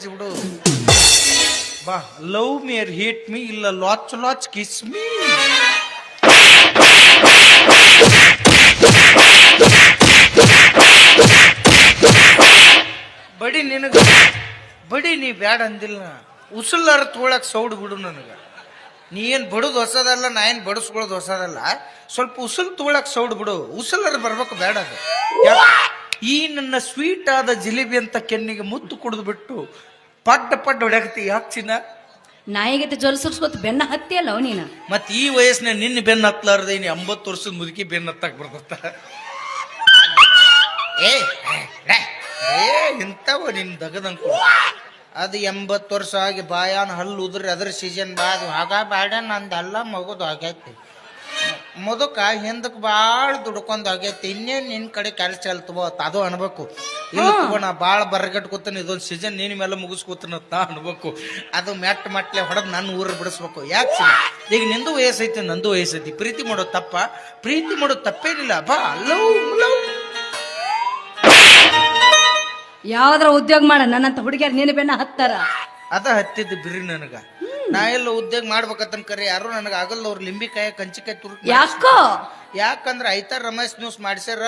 ಬಿಡು ಬಾ love me or hate me ಇಲ್ಲ ಲಾಚ್ ಲಾಚ್ ಕಿಸ್ ಮೀ ಬಡಿ ನಿನಗ ಬಡಿ ನೀ ಬ್ಯಾಡ ಅಂದಿಲ್ಲ ಉಸುಲಾರ ತೋಳಕ್ ಸೌಡ್ ಬಿಡು ನನಗ ನೀ ಏನ್ ಬಡುದು ಹೊಸದಲ್ಲ ನಾ ಏನ್ ಬಡಿಸ್ಕೊಳ್ಳೋದು ಹೊಸದಲ್ಲ ಸ್ವಲ್ಪ ಉಸುಲ್ ತೋಳಕ್ ಸೌಡ್ ಬಿಡು ಉಸುಲಾರ ಬರ್ಬೇಕು ಬೇಡ ಅದು ಈ ನನ್ನ ಸ್ವೀಟ್ ಆದ ಜಿಲೇಬಿ ಅಂತ ಕೆನ್ನಿಗೆ ಮುತ್ತು ಕುಡಿದು ಬಿಟ್ಟು ಪಡ್ಡ ಹೊಡ್ಯಾಕತಿ ಯಾಕೆ ಚಿನ್ನ ನಾಯಿಗತೆ ಜೊಲ್ಸರ್ಸ್ಕೊತ ಬೆನ್ನ ಹತ್ತಿ ಅಲ್ಲ ನೀನ ಮತ್ ಈ ವಯಸ್ಸಿನ ನಿನ್ನ ಬೆನ್ನ ಹತ್ಲಾರ್ದೆ ನೀ 50 ವರ್ಷದ ಮುದುಕಿ ಬೆನ್ನ ಹತ್ತಾಕ್ ಬರ್ತತ್ತ ಏ ಇಂಥವ ನಿನ್ ದಗದಂಕು ಅದು 80 ವರ್ಷ ಆಗಿ ಬಾಯಾನ ಹಲ್ಲು ಉದ್ರಿ ಅದ್ರ ಸೀಸನ್ ಬಾದು ಆಗ ಬಾಡ ನಂದೆಲ್ಲ ಮಗುದು ಆಗೈತಿ ಮುದುಕ ಹಿಂದಕ್ಕೆ ಭಾಳ ದುಡ್ಕೊಂಡ್ ಆಗೈತಿ ಇನ್ನೇನ್ ನಿನ್ ಕಡೆ ಕೆಲಸ ಅಲ್ತವೋ ಅದು ಅನ್ಬೇಕು ಇಲ್ಲ ತಗೋ ನಾ ಭಾಳ ಬರಗಟ್ಕೋತಾನೆ ಇದೊಂದು ಸೀಸನ್ ನೀನ್ ಮೇಲೆ ಮುಗಿಸ್ಕೋತಾನ ನಾ ಅನ್ಬೇಕು ಅದು ಮಟ್ಲೆ ಹೊಡೆದ್ ನನ್ನ ಊರ ಬಿಡಿಸ್ಬೇಕು ಯಾಕೆ ಈಗ ನಿಂದು ವಯಸ್ಸೈತಿ ನಂದು ವಯಸ್ಸೈತಿ ಪ್ರೀತಿ ಮಾಡೋದು ತಪ್ಪ ಪ್ರೀತಿ ಮಾಡೋದು ತಪ್ಪೇನಿಲ್ಲ ಬಾ ಲವ್ ಲವ್ ಯಾವ್ದ್ರ ಉದ್ಯೋಗ ಮಾಡ ನನ್ನಂತ ಹುಡುಗಿಯರ್ ನೀನು ಬೆನ್ನ ಹತ್ತಾರ ಅದ ಹತ್ತಿದ್ದು ಬಿರಿ ನನಗ ನಾ ಎಲ್ಲ ಉದ್ಯೋಗ ಮಾಡ್ಬೇಕಂತ ಕರೆ ಯಾರು ನನಗ ಆಗಲ್ಲ ಅವ್ರ ಲಿಂಬಿಕಾಯ ಕಂಚಿಕಾಯಿ ತುರ್ಕ ಯಾಕೋ ಯಾಕಂದ್ರ ಐತಾರ ರಮೇಶ್ ನ್ಯೂಸ್ ಮಾಡಿಸ್ಯಾರ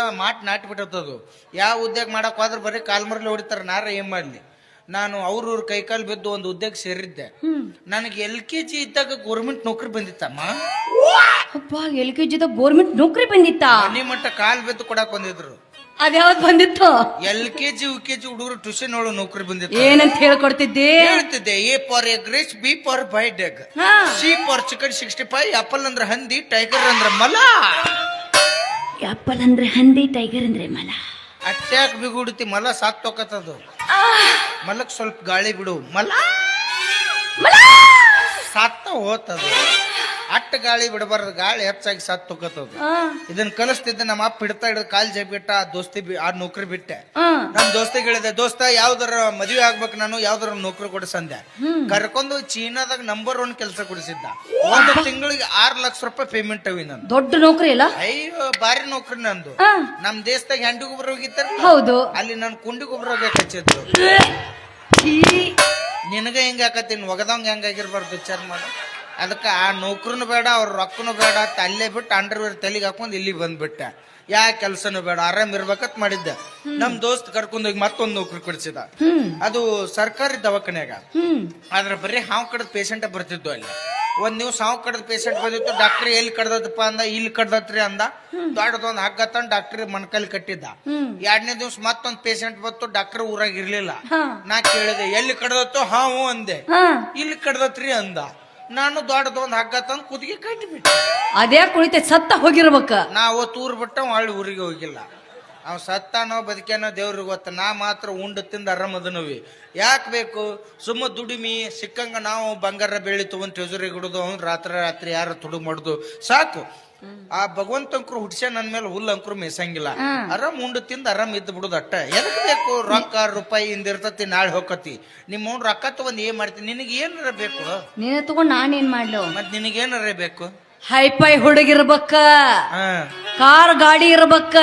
ನಾಟಿ ಬಿಟ್ಟದು ಯಾವ ಉದ್ಯೋಗ ಮಾಡಕ್ ಹೋದ್ರ ಬರೀ ಕಾಲ್ಮರ್ಲಿ ಹೊಡಿತಾರ ನಾರ ಏನ್ ಮಾಡ್ಲಿ ನಾನು ಅವ್ರ ಕೈಕಾಲ್ ಬಿದ್ದು ಒಂದು ಉದ್ಯೋಗ ಸೇರಿದ್ದೆ ನನಗೆ LKG ಇದ್ದಾಗ ಗೌರ್ಮೆಂಟ್ ನೌಕರಿ ಬಂದಿತ್ತಮ್ಮ ಅಪ್ಪ LKG ಗೋರ್ಮೆಂಟ್ ನೌಕರಿ ಬಂದಿತ್ತ ಮನಿ ಮಟ್ಟ ಕಾಲ್ ಬಿದ್ದು ಕೊಡಕ್ ಬಂದಿದ್ರು ಅದ್ಯಾವತ್ ಬಂದಿತ್ತು LKG UKG ಹುಡುಗರು ಟ್ಯೂಷನ್ ಒಳಗೆ ನೌಕರಿ ಬಂದಿತ್ತು ಏನಂತ ಹೇಳ್ಕೊಡ್ತಿದ್ದೆ ಹೇಳ್ತಿದ್ದೆ A for egg rice B for boiled egg C for chicken 65 apple ಅಂದ್ರೆ ಹಂದಿ ಟೈಗರ್ ಅಂದ್ರೆ ಮಲ ಆಪಲ್ ಅಂದ್ರೆ ಹಂದಿ ಟೈಗರ್ ಅಂದ್ರೆ ಮಲ ಅಟ್ಯಾಕ್ ಬಿಗುಡ್ತಿ ಮಲ ಸಾತ್ತೋಕತ್ತದು ಮಲಕ್ ಸ್ವಲ್ಪ ಗಾಳಿ ಬಿಡು ಮಲ ಸಾತ್ತ ಹೋತದು ಅಟ್ಟ ಗಾಳಿ ಬಿಡಬಾರ್ದು ಗಾಳಿ ಹೆಚ್ಚಾಗಿ ಸತ್ ಹೋಗತ್ತದು ಇದನ್ನ ಕಲಿಸ್ತಿದ್ದೆ ನಮ್ಮ ಅಪ್ಪ ಹಿಡ್ತಾ ಹಿಡಿದು ಕಾಲ್ ಜಬಿಟ್ಟ ಆ ನೌಕರಿ ಬಿಟ್ಟೆ ನಮ್ ದೋಸ್ತಿಗೆ ಹೇಳಿದೆ ದೋಸ್ತ ಯಾವ್ದಾರ ಮದ್ವೆ ಆಗ್ಬೇಕು ನಾನು ಯಾವ್ದಾರ ನೌಕರಿ ಕೊಡಿಸಂದೆ ಕರ್ಕೊಂಡು ಚೀನಾದಾಗ ನಂಬರ್ 1 ಕೆಲಸ ಕೊಡಿಸಿದ್ದ ಒಂದು ತಿಂಗಳಿಗೆ 6 ಲಕ್ಷ ರೂಪಾಯಿ ಪೇಮೆಂಟ್ ಅವಿ ನಾನು ದೊಡ್ಡ ನೌಕರಿ ಅಲ್ಲ ಅಯ್ಯೋ ಬಾರಿ ನೌಕರಿ ನಂದು ನಮ್ ದೇಶದಾಗ ಹೆಂಡಿ ಗೊಬ್ಬರ ಹೋಗಿತ್ತಾರ ಹೌದು ಅಲ್ಲಿ ನಾನು ಕುಂಡಿ ಗೊಬ್ಬರ ಹೋಗಕ್ಕೆ ಹಚ್ಚಿದ್ರು ನಿನಗ ಹೆಂಗ ಆಕತ್ತೀನಿ ಒಗದಂಗ ಹೆಂಗಾಗಿರ್ಬಾರ್ದು ವಿಚಾರ ಮಾಡ ಅದಕ್ಕೆ ಆ ನೌಕರನು ಬೇಡ ಅವ್ರ ರೊಕ್ಕನು ಬೇಡ ಅಲ್ಲೇ ಬಿಟ್ಟು ಅಂಡರ್ವೇರ್ ತಲೆಗೆ ಹಾಕೊಂಡು ಇಲ್ಲಿ ಬಂದ್ಬಿಟ್ಟೆ ಯಾ ಕೆಲ್ಸನು ಬೇಡ ಆರಾಮ್ ಇರ್ಬೇಕತ್ ಮಾಡಿದ್ದೆ ನಮ್ ದೋಸ್ತ್ ಕರ್ಕೊಂಡೋಗಿ ಮತ್ತೊಂದು ನೌಕರಿ ಕೊಡಿಸಿದ ಅದು ಸರ್ಕಾರಿ ದವಾಖಾನ್ಯಾಗ ಆದ್ರೆ ಬರೀ ಹಾವು ಕಡದ ಪೇಷಂಟ್ ಬರ್ತಿದ್ದು ಅಲ್ಲಿ ಒಂದ್ ದಿವ್ಸ ಹಾವು ಕಡದ ಪೇಷಂಟ್ ಬಂದಿತ್ತು ಡಾಕ್ಟರ್ ಎಲ್ಲಿ ಕಡ್ದಪ್ಪ ಅಂದ ಇಲ್ಲಿ ಕಡ್ದತ್ರಿ ಅಂದ ದೊಡ್ಡದೊಂದ್ ಹಗ್ಗ ತಂದ್ ಡಾಕ್ಟರ್ ಮಣ್ಕಲ್ ಕಟ್ಟಿದ್ದ 2ನೇ ದಿವ್ಸ ಮತ್ತೊಂದ್ ಪೇಷಂಟ್ ಬಂತು ಡಾಕ್ಟರ್ ಊರಾಗ ಇರ್ಲಿಲ್ಲ ನಾ ಕೇಳಿದೆ ಎಲ್ಲಿ ಕಡ್ದತ್ತು ಹಾವು ಅಂದೆ ಇಲ್ಲಿ ಕಡ್ದತ್ರಿ ಅಂದ ನಾನು ದೊಡ್ಡದೊಂದ್ ಹಗ್ಗ ತಂದು ಕುದಿಗೆ ಕಟ್ಟಿಬಿಟ್ಟೆ ಅದೇ ಕುಳಿತೆ ಸತ್ತ ಹೋಗಿರ್ಬೇಕ ನಾ ಅವತ್ತು ಊರ್ ಬಿಟ್ಟ ಒಳ್ಳೆ ಊರಿಗೆ ಹೋಗಿಲ್ಲ ಅವ್ ಸತ್ತಾನೋ ಬದುಕ್ಯಾನೋ ದೇವ್ರಿಗೆ ಗೊತ್ತ ನಾ ಮಾತ್ರ ಉಂಡು ತಿಂದ ಆರಾಮದನವಿ ಯಾಕೆ ಬೇಕು ಸುಮ್ಮ ದುಡಿಮಿ ಸಿಕ್ಕಂಗ ನಾವು ಬಂಗಾರ ಬೆಳ್ಳಿ ತಗೊಂಡ್ ಟ್ರೆಜರಿ ಹಿಡುದು ಅವ್ನು ರಾತ್ರಿ ಯಾರು ತುಡುಗ್ ಮಾಡುದು ಸಾಕು ಆ ಭಗವಂತಂಕ್ರು ಹುಡ್ಸ್ಯ ನನ್ ಮೇಲೆ ಹುಲ್ಲು ಅಂಕ್ರು ಮೇಸಂಗಿಲ್ಲ ಆರಾಮ್ ಉಂಡು ತಿಂದ ಆರಾಮ್ ಇದ್ದು ಬಿಡುದು ಅಟ್ಟ ಎದಕ್ ಬೇಕು ರೊಕ್ಕ ರೂಪಾಯಿ ಇಂದಿರ್ತತಿ ನಾಳೆ ಹೋಗತಿ ನಿಮ್ಮ ಅವ್ನು ರೊಕ್ಕ ತಗೊಂಡ್ ಏನ್ ಮಾಡ್ತೀನಿ ನಿನಗೆ ಏನಾರ ಬೇಕು ನೀನ ತಗೊಂಡ್ ನಾನೇನ್ ಮಾಡ್ಲು ಮತ್ ನಿನಗೇನಾರ ಬೇಕು ಹೈಫೈ ಹುಡುಗಿರ್ಬೇಕ ಕಾರ್ ಗಾಡಿ ಇರ್ಬೇಕ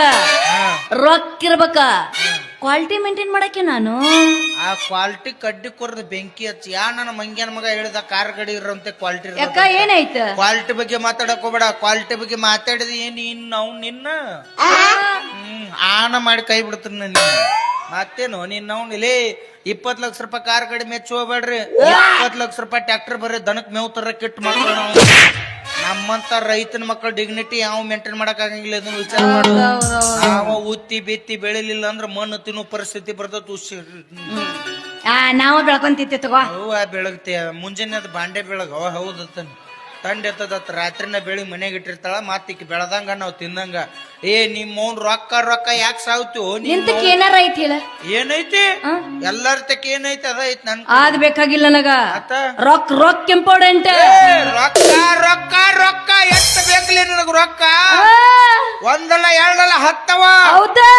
ರೊಕ್ಕ ಇರ್ಬೇಕ ಕ್ವಾಲಿಟಿ ಮೇಂಟೈನ್ ಮಾಡಕ್ಕೆ ನಾನು ಆ ಕ್ವಾಲಿಟಿ ಕಡ್ಡಿ ಕೊರ್ದು ಬೆಂಕಿ ಹಚ್ಚಿ ನನ್ನ ಮಂಗ್ಯನ ಮಗ ಹೇಳಿದ ಕಾರ್ ಗಾಡಿ ಇರೋಂತೆ ಕ್ವಾಲಿಟಿ ಯಾಕ ಏನಾಯ್ತ ಕ್ವಾಲಿಟಿ ಬಗ್ಗೆ ಮಾತಾಡಕ್ ಹೋಗ್ಬೇಡ ಕ್ವಾಲಿಟಿ ಬಗ್ಗೆ ಮಾತಾಡಿದ ಏನ್ ನಾವು ನಿನ್ನ ಆನ ಮಾಡಿ ಕೈ ಬಿಡ್ತೀನಿ ನಿನ್ನ ಮತ್ತೇನು ನಿನ್ನ ಇಲ್ಲೇ 20 ಲಕ್ಷ ರೂಪಾಯಿ ಕಾರ್ ಗಾಡಿ ಮೆಚ್ಚು ಹೋಗ್ಬೇಡ್ರಿ 20 ಲಕ್ಷ ರೂಪಾಯಿ ಟ್ರ್ಯಾಕ್ಟರ್ ಬರ್ರಿ ದನಕ್ ಮೇವ್ ತರ ಕೆಟ್ಟು ಮಕ್ಕಳು ನಮ್ಮಂತ ರೈತನ ಮಕ್ಕಳ ಡಿಗ್ನಿಟಿ ಯಾವ ಮೇಂಟೈನ್ ಮಾಡಕ್ ಆಗಂಗಿಲ್ಲ ಇದನ್ನ ವಿಚಾರ ಮಾಡು ನಾವು ಉತ್ತಿ ಬಿತ್ತಿ ಬೆಳಿಲಿಲ್ಲ ಅಂದ್ರೆ ಮಣ್ಣು ತಿನ್ನೋ ಪರಿಸ್ಥಿತಿ ಬರ್ತದ ನಾವು ಬೆಳ್ಕೊಂತಿತ್ತು ತಗೋ ಬೆಳಗ್ತೀಯ ಮುಂಜಾನೆ ಅದು ಬಾಂಡೆ ಬೆಳಗ ಹೌದತ್ತ ತಂಡ ಎತ್ತದತ್ತ ರಾತ್ರಿನ ಬೆಳಿ ಮನೆಗೆ ಇಟ್ಟಿರ್ತಾಳ ಮತ್ತಿಕ್ ಬೆಳದಂಗ ನಾವ್ ತಿಂದಂಗ ನಿಮ್ಮವ್ನ್ ರೊಕ್ಕ ಯಾಕೆ ಸಾವ್ತೀವೋ ಏನಾರ ಐತಿ ಏನೈತಿ ಎಲ್ಲಾರ ತಕ್ಕ ಏನೈತಿ ಅದ ಐತಿ ನನ್ ಅದ್ ಬೇಕಾಗಿಲ್ಲ ನನಗ ರೊಕ್ಕ ಇಂಪಾರ್ಟೆಂಟ್ ರೊಕ್ಕ ಎಷ್ಟು ಬೇಕಲಿ ನನಗ ರೊಕ್ಕ ಒಂದಲ್ಲ ಎರಡಲ್ಲ 10 ಹೌದಾ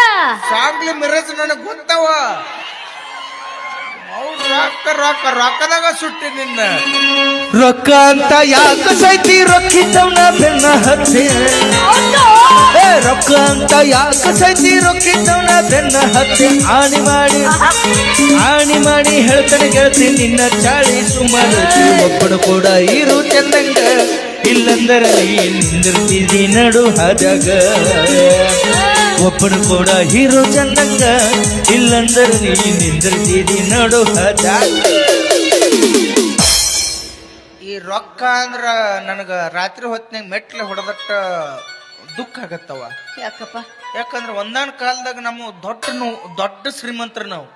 ಸಾಂಗ್ಲಿ ಮಿರಜ್ ನನಗ್ ಗೊತ್ತವ ರೊಕ್ಕ ರೊಕ್ಕದಾಗ ಸುಟ್ಟಿ ನಿನ್ನ ರೊಕ್ಕ ಅಂತ ಯಾಕ ಸೈತಿ ರೊಕ್ಕಿದ್ದವನ ಬೆನ್ನ ಹತ್ತಿ ರೊಕ್ಕ ಅಂತ ಯಾಕ ಸೈತಿ ರೊಕ್ಕಿದ್ದವನ ಬೆನ್ನ ಹತ್ತಿ ಆಣಿ ಮಾಡಿ ಹೇಳ್ತಾನೆ ಗೆಳತಿ ನಿನ್ನ ಚಾಳಿ ಸುಮಾರು ಒಬ್ಬನು ಕೂಡ ಇರು ಚಂದಂಗ ಇಲ್ಲಂದರ ನಿಂದಿರ್ತಿದಿ ನಡು ಹಾದಾಗ ಒಬ್ಬನು ಕೂಡ ಹೀರೋ ಚಂದಂಗ ಇಲ್ಲಂದರ ನೀ ನಿಂದಿರ್ತಿದಿ ನಡು ಹಾದಾಗ ಈ ರೊಕ್ಕ ಅಂದ್ರ ನನಗ ರಾತ್ರಿ ಹೊತ್ತಿನಾಗ ಮೆಟ್ಲೆ ಹೊಡೆದಟ್ಟ ದುಃಖ ಆಗತ್ತವ. ಯಾಕಪ್ಪ? ಯಾಕಂದ್ರ ಒಂದಾನ ಕಾಲದಾಗ ನಮ್ಮ ದೊಡ್ಡ ಶ್ರೀಮಂತರ ನಾವು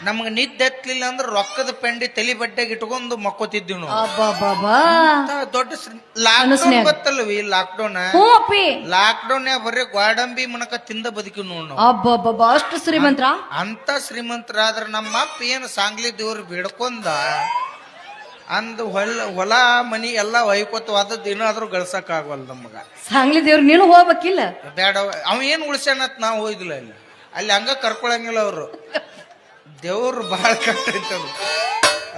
ನಮಗ ನಿದ್ದೆ ಎತ್ತಲಿಲ್ಲ ಅಂದ್ರ ರೊಕ್ಕದ ಪೆಂಡಿ ತಲಿ ಬಡ್ಡೆಗೆ ಇಟ್ಕೊಂಡು ಮಕ್ಕೋತಿದ್ವಿ ನಾವು. ಅಬ್ಬಬ್ಬಬ್ಬಾ. ದೊಡ್ಡ ಲಾಕ್ಡೌನ್ ಗೊತ್ತಲ್ವಿ? ಲಾಕ್ಡೌನ್ ಹ್ಞೂ ಅಪ್ಪಿ. ಲಾಕ್ಡೌನ್ ಬರೀ ಗೋಡಂಬಿ ಮನಕ ತಿಂದ ಬದುಕಿ ನೋಡ್ ನಾವು. ಅಬ್ಬಬ್ಬಬ್ಬಾ, ಅಷ್ಟು ಶ್ರೀಮಂತರ? ಅಂತ ಶ್ರೀಮಂತರಾದ್ರ ನಮ್ಮ ಅಪ್ಪ ಏನು ಸಾಂಗ್ಲಿ ದೇವ್ರು ಬಿಡ್ಕೊಂಡ ಅಂದ್ ಹೊಲ ಮನಿ ಎಲ್ಲಾ ವೈಕೋತವಾದದ್ದು ಏನಾದ್ರೂ ಗಳಿಸಕ್ ಆಗವಲ್ ನಮಗ. ಸಾಂಗ್ಲಿ ದೇವ್ರು ನೀನು ಹೋಗ್ಬೇಕಿಲ್ಲ? ಬೇಡ, ಅವ ಏನ್ ಉಳಿಸ್ಯಾನತ್ ನಾವು ಹೋಯ್ದಿಲ್ಲ ಅಲ್ಲಿ ಹಂಗ ಕರ್ಕೊಳಂಗಿಲ್ಲ ಅವ್ರು. ದೇವ್ರು ಬಹಳ ಕಟ್ಟೈತದು.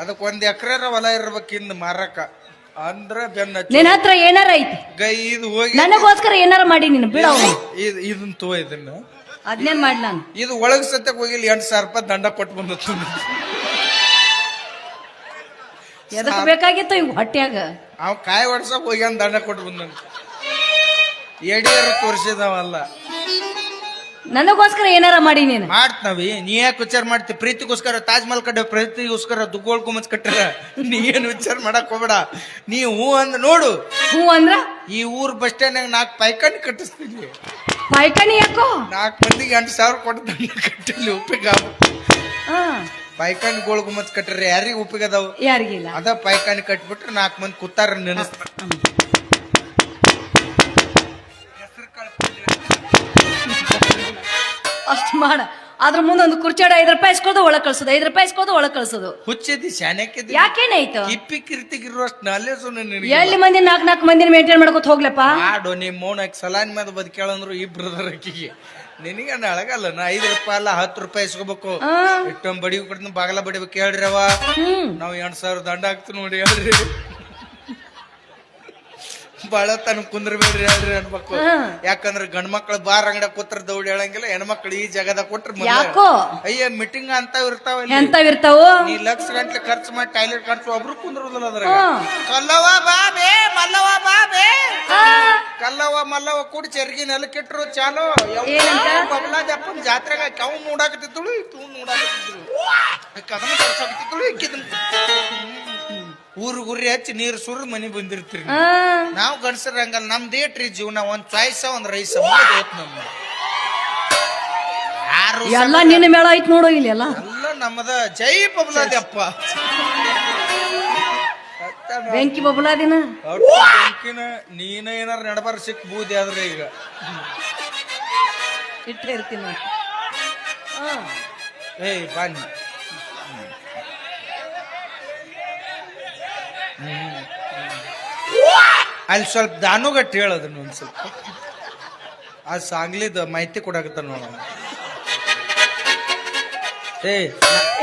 ಅದಕ್ ಒಂದ್ ಎಕರೆ ಹೊಲ ಇರ್ಬೇಕಿಂದ ಮಾರಕ ಅಂದ್ರ ಬೆನ್ನ ನಿನ್ನ ಹತ್ರ ಏನಾರ ಐತಿ ಗೈ ಇದು ಹೋಗಿ ನನಗೋಸ್ಕರ ಏನಾರ ಮಾಡಿ ನೀನು ಬಿಡ. ಇದನ್ ಇದನ್ನ ಅದ್ನೇನ್ ಮಾಡಿ ನಾನು ಇದು ಒಳಗ್ ಸತ್ಯಕ್ ಹೋಗಿಲ್ಲ 8,000 ರೂಪಾಯಿ ದಂಡ ಕೊಟ್ಟು ಬಂದತ್ತು. ಎದಕ್ ಬೇಕಾಗಿತ್ತು ಈಗ ಹೊಟ್ಯಾಗ? ಅವ್ ಕಾಯಿ ಹೊಡ್ಸಕ್ ಹೋಗ್ಯಾನ ದಂಡ ಕೊಟ್ಟು ಬಂದ ಎಡಿಯರು ತೋರಿಸಿದವಲ್ಲ. ನನಗೋಸ್ಕರ ಏನಾರ ಮಾಡಿ ನೀನು ಮಾಡ್ತನವಿ. ನೀ ಯಾಕೆ ವಿಚಾರ ಮಾಡ್ತಿ? ಪ್ರೀತಿಗೋಸ್ಕರ ತಾಜ್ ಮಹಲ್ ಕಡೆ ಪ್ರೀತಿಗೋಸ್ಕರ ದುಗ್ಗೋಳ್ ಕುಮಚ್ ಕಟ್ಟಾರ. ನೀ ಏನ್ ವಿಚಾರ ಮಾಡಕ್ ಹೋಗ್ಬೇಡ. ನೀ ಹೂ ಅಂದ್ ನೋಡು. ಹೂ ಅಂದ್ರ ಈ ಊರ್ ಬಸ್ ಸ್ಟ್ಯಾಂಡ್ 4 ಪೈಕಾನಿ ಕಟ್ಟಿಸ್ತೀನಿ. ಪಾಯ್ಕಾನಿ ಯಾಕೋ? 4 ಮಂದಿಗೆ 8,000 ಕೊಟ್ಟು ದಂಡ ಕಟ್ಟಿಲ್ಲ. ಉಪ್ಪಿಗ ಪೈಕಾನಿ ಗೋಳ್ ಗುಮ್ಮಚ್ ಕಟ್ಟ್ರಿ ಯಾರಿಗ ಉಪ್ಪಿಗೆ ಅದಾವ? ಯಾರಿಗಿಲ್ಲ. ಅದ ಪೈಕಾನಿ ಕಟ್ಬಿಟ್ರೆ 4 ಮಂದಿ ಕೂತಾರ ನೆನಸ್ತ. ಅಷ್ಟ್ ಮಾಡ. ಅದ್ರ ಮುಂದೊಂದು ಕುರ್ಚಾಡ 5 ರೂಪಾಯಿ ಇಸ್ಕೋದು ಒಳಗ್ ಕಳ್ಸೋದು, 5 ರೂಪಾಯಿ ಇಸ್ಕೋದು ಒಳಗ್ ಕಳ್ಸೋದು. ಹುಚ್ಚಿದ್ದಿ ಶಾನ್ಯಾಕಿದ್ದಿ. ಯಾಕೇನಾಯ್ತು? ಇಪ್ಪಿ ಕಿರ್ತಿಗಿರುವಷ್ಟು ನಾಲೇಜು ನಿನಗೆ. ಎಲ್ಲಿ ಮಂದಿ 4 ಮಂದಿನ ಮೇಂಟೈನ್ ಮಾಡ್ಕೊತ ಹೋಗ್ಲಪ್ಪ. ಮಾಡು ನಿಮ್ಮ ಮೌನಕ್ಕೆ ಸಲಾನ್ ಮೇಲೆ ಬದುಕೇಳಂದ್ರು ಈ ಬ್ರದರ್ ಅಕ್ಕಿಗೆ ನಿನಗ ಅಳಗಲ್ಲ. ನಾ 5 ರೂಪಾಯಿ ಅಲ್ಲ 10 ರೂಪಾಯಿ ಇಸ್ಕೋಬೇಕು. ಇಷ್ಟೊಂದ್ ಬಡಿ ಕೊಡ್ತೀನಿ ಬಾಗಲ ಬಡಿಬೇಕು ಹೇಳ್ರಿ ಅವ. ನಾವ್ 8,000 ದಂಡ ಹಾಕ್ತೀವಿ ನೋಡಿ ಹೇಳ್ರಿ. ಬಾಳ ತನ ಕುಂದ್ರಬೇಡ್ರಿ ಹೇಳ್ರಿ ಅನ್ಬೇಕು. ಯಾಕಂದ್ರ ಗಂಡ್ ಮಕ್ಳು ಬಾರ್ ಅಂಗಡ ಕೂತ್ರ ದೌಡ್ ಹೇಳಂಗಿಲ್ಲ. ಹೆಣ್ಮಕ್ಳು ಈ ಜಗದಾಗ ಕೊಟ್ರ ಯಾಕೋ ಅಯ್ಯ ಮೀಟಿಂಗ್ ಅಂತ ಇರ್ತಾವ. ಎಂತಾವಿರ್ತಾವು? ನೀ ಲಕ್ಷ ಗಂಟ್ಲೆ ಖರ್ಚು ಮಾಡಿ ಟಾಯ್ಲೆಟ್ ಖರ್ಚು ಒಬ್ರು ಕುಂದ್ರದಲ್ಲ ಅದ್ರಾಗ. ಕಲ್ಲವ ಬಾಬೇ ಮಲ್ಲವ ಬಾಬೇ ಕಲ್ಲವ ಮಲ್ಲವ ಕೂಡಿ ಚರ್ಗಿ ನೆಲಕ್ಕಿಟ್ರು ಚಾಲು. ಬಬಲಾಜಪ್ಪನ ಜಾತ್ರೆಗ ಕವ್ ನೋಡಾಕತ್ತಿದ್ದಳು ಇತ್ತು ನೋಡಾಕತ್ತಿದ್ರು ಕದನ ತೋರ್ಸಾಕತ್ತಿದ್ದಳು ಇಕ್ಕಿದನ್ ಊರು ಗುರಿ ಹಚ್ಚಿ ನೀರು ಸುರು ಮನಿ ಬಂದಿರ್ತೀರಿ. ನಾವು ಗಂಡಸರ ಹಂಗಲ್ಲ. ನಮ್ದೇಟ್ರಿ ಜೀವನ. ಒಂದ್ ಚಾಯ್ಸ ಒಂದ್ ರೈಸ ನಮ್ದು. ಎಲ್ಲ ನಿನ್ನ ಮೇಳ ಐತ್ ನೋಡು ಇಲ್ಲಿ ಎಲ್ಲ ನಮ್ಮದ. ಜೈ ಬಬಲಾದಪ್ಪ. ಬೆಂಕಿ ಬಬಲಾದಿನ ಬೆಂಕಿನ ನೀನ ಏನಾರ ನಡಬಾರ ಸಿಕ್ ಬೂದಿ ಆದ್ರೆ ಈಗ ಇಟ್ಟೆ ಇರ್ತೀನಿ. ಏಯ್ ಬನ್ನಿ ಅಲ್ಲಿ ಸ್ವಲ್ಪ ದಾನುಗಟ್ಟಿ ಹೇಳೋದನ್ನ ಒಂದ್ ಸ್ವಲ್ಪ. ಆ ಸಾಂಗ್ಲಿದ ಮಾಹಿತಿ ಕೊಡಾಕತ್ತ ನೋಡ.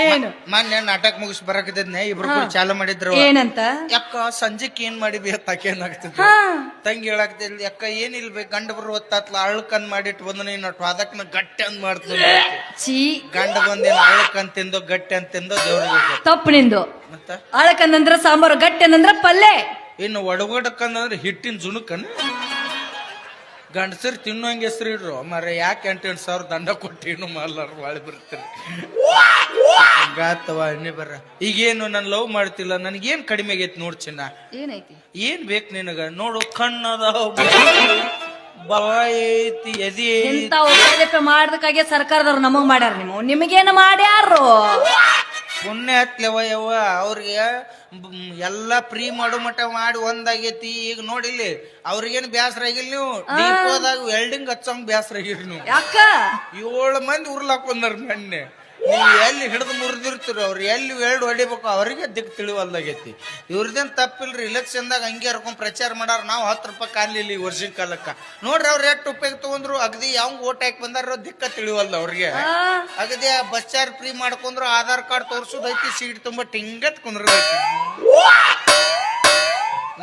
ಏನು ಮೊನ್ನೆ ನಾಟಕ ಮುಗಿಸ್ ಬರಾಕತ್ತಿದ್ನೆ. ಇಬ್ರು ಚಾಲು ಮಾಡಿದ್ರು. ಏನಂತ? ಯಾಕ ಸಂಜೆಕ್ ಏನ್ ಮಾಡಿದ್ವಿ ತಾಕೆ ಏನಾಗ್ತಿದ್ವಿ. ತಂಗಿ ಹೇಳಾಕ್ತಿದ್ಲ ಯಾಕ ಏನಿಲ್ಬೇಕು ಗಂಡ ಬರು ಹೊತ್ತಾತ್ಲ ಅಳ್ಕಂದ್ ಮಾಡಿಟ್ಟು ಬಂದ ನೀನ್ ಅದಕ್ಕನ ಗಟ್ಟಿ ಅಂದ್ ಮಾಡ್ತೀನಿ. ಗಂಡ ಬಂದೇನು ಅಳ್ಕಂದ್ ತಿಂದೋ ಗಟ್ಟಿ ಅಂತ ತಿಂದೋ ದೇವ್ರಿಗೆ ತಪ್ಪು ನಿಂದು. ಮತ್ತ ಅಳಕಂದಂದ್ರ ಸಾಂಬಾರು, ಗಟ್ಟಿ ಅನ್ನಂದ್ರ ಪಲ್ಲೆ. ಇನ್ನು ಒಡಗಡಕಂದ್ರೆ ಹಿಟ್ಟಿನ ಜುಣುಕನ್ ಗಂಡಸರು ತಿನ್ನೋಂಗೆ ಹೆಸರು ಇಡ್ರು ಮರ. ಯಾಕೆ 8,000 ದಂಡ ಕೊಟ್ಟಿನು ಮಾಲಾರ ಬಾಳಿ ಬರ್ತೀರಿ ಗಾತವ ಎಣ್ಣೆ ಬರ್ರ. ಈಗೇನು ನಾನು ಲವ್ ಮಾಡ್ತಿಲ್ಲ, ನನ್ಗೇನ್ ಕಡಿಮೆ ಆಗೈತಿ ನೋಡ್ ಚಿನ್ನ. ಏನೈತಿ? ಏನ್ ಬೇಕು ನಿನಗ? ನೋಡು ಕಣ್ಣದ ಬಾಯಿ ಐತಿ ಎದಿ ಇಂತ ಮಾಡ್ದಕ್ಕಾಗೆ ಸರ್ಕಾರದವ್ರು ನಮಗ್ ಮಾಡ್ಯಾರ. ನಿಮಗೇನು ಮಾಡ್ಯಾರು? ಪುಣ್ಯ ಹತ್ಲೆವ ಯವ್ವ. ಅವ್ರಿಗೆ ಎಲ್ಲಾ ಫ್ರೀ ಮಾಡೋ ಮಟ್ಟ ಮಾಡಿ ಒಂದಾಗೈತಿ. ಈಗ ನೋಡಿಲ್ಲಿ ಅವ್ರಿಗೇನು ಬ್ಯಾಸರ ಆಗಿಲ್ಲ. ನೀವು ಡಿಪೋದಾಗ ವೆಲ್ಡಿಂಗ್ ಹಚ್ಚಂಗ್ ಬ್ಯಾಸರ ಆಗಿರಿ ನೀವು. ಯಾಕ 7 ಮಂದಿ ಉರ್ಲಾಕೊಂಡಾರ ಮೊನ್ನೆ. ನೀವು ಎಲ್ಲಿ ಹಿಡಿದು ಮುರಿದಿರ್ತೀರಿ ಅವ್ರು ಎಲ್ಲಿ ಎರಡು ಹೊಡಿಬೇಕು ಅವರಿಗೆ ದಿಕ್ಕು ತಿಳಿವಲ್ದಾಗೈತಿ. ಇವ್ರದೇನು ತಪ್ಪಿಲ್ರಿ, ಇಲೆಕ್ಷನ್ದಾಗ ಹಂಗೆ ಹರ್ಕೊಂಡ್ ಪ್ರಚಾರ ಮಾಡಾರ. ನಾವು 10 ರೂಪಾಯಿ ಕಾಲಿಲ್ಲ ಈ ವರ್ಷದ ಕಾಲಕ್ಕ ನೋಡ್ರಿ. ಅವ್ರು ಎಷ್ಟು ಉಪಯೋಗ ತಗೊಂಡ್ರು ಅಗದಿ ಯಾವ ಓಟ್ ಹಾಕಿ ಬಂದಾರ ದಿಕ್ಕ ತಿಳಿವಲ್ದ ಅವ್ರಿಗೆ. ಅಗದಿ ಬಸ್ ಚಾರ್ಜ್ ಫ್ರೀ ಮಾಡ್ಕೊಂಡ್ರು, ಆಧಾರ್ ಕಾರ್ಡ್ ತೋರ್ಸೋದೈತಿ, ಸೀಟ್ ತುಂಬ ಟಿಂಗತ್ ಕುಂದ್ರದೈತಿ.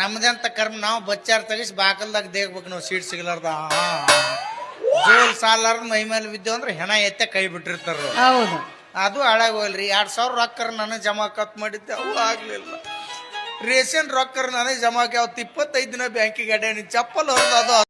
ನಮ್ದಂತ ಕರ್ಮ, ನಾವು ಬಸ್ ಚಾರ್ಜ್ ತೆಗಿಸಿ ಬಾಕಲ್ದಾಗ ದೇಗ್ಬೇಕು ನಾವು ಸೀಟ್ ಸಿಗಲಾರ್ದ. ಜೋಲ್ ಸಾಲಾರ್ದ ಮೈ ಮೇಲೆ ಬಿದ್ದೇವು ಅಂದ್ರೆ ಹೆಣ ಎತ್ತೆ ಕೈ ಬಿಟ್ಟಿರ್ತಾರ. ಹೌದು, ಅದು ಹಾಳಾಗೋಲ್ರಿ. 2,000 ರೊಕ್ಕರ್ ನನಗೆ ಜಮಾ ಕತ್ ಮಾಡಿದ್ದೆ, ಅವು ಆಗ್ಲಿಲ್ಲ. ರೇಷನ್ ರೊಕ್ಕರ್ ನನಗೆ ಜಮಾ ಅವತ್ತು 25 ದಿನ ಬ್ಯಾಂಕಿಗೆ ಅಡ್ಯಾನಿ, ಚಪ್ಪಲ್ ಹೊರದು ಅದು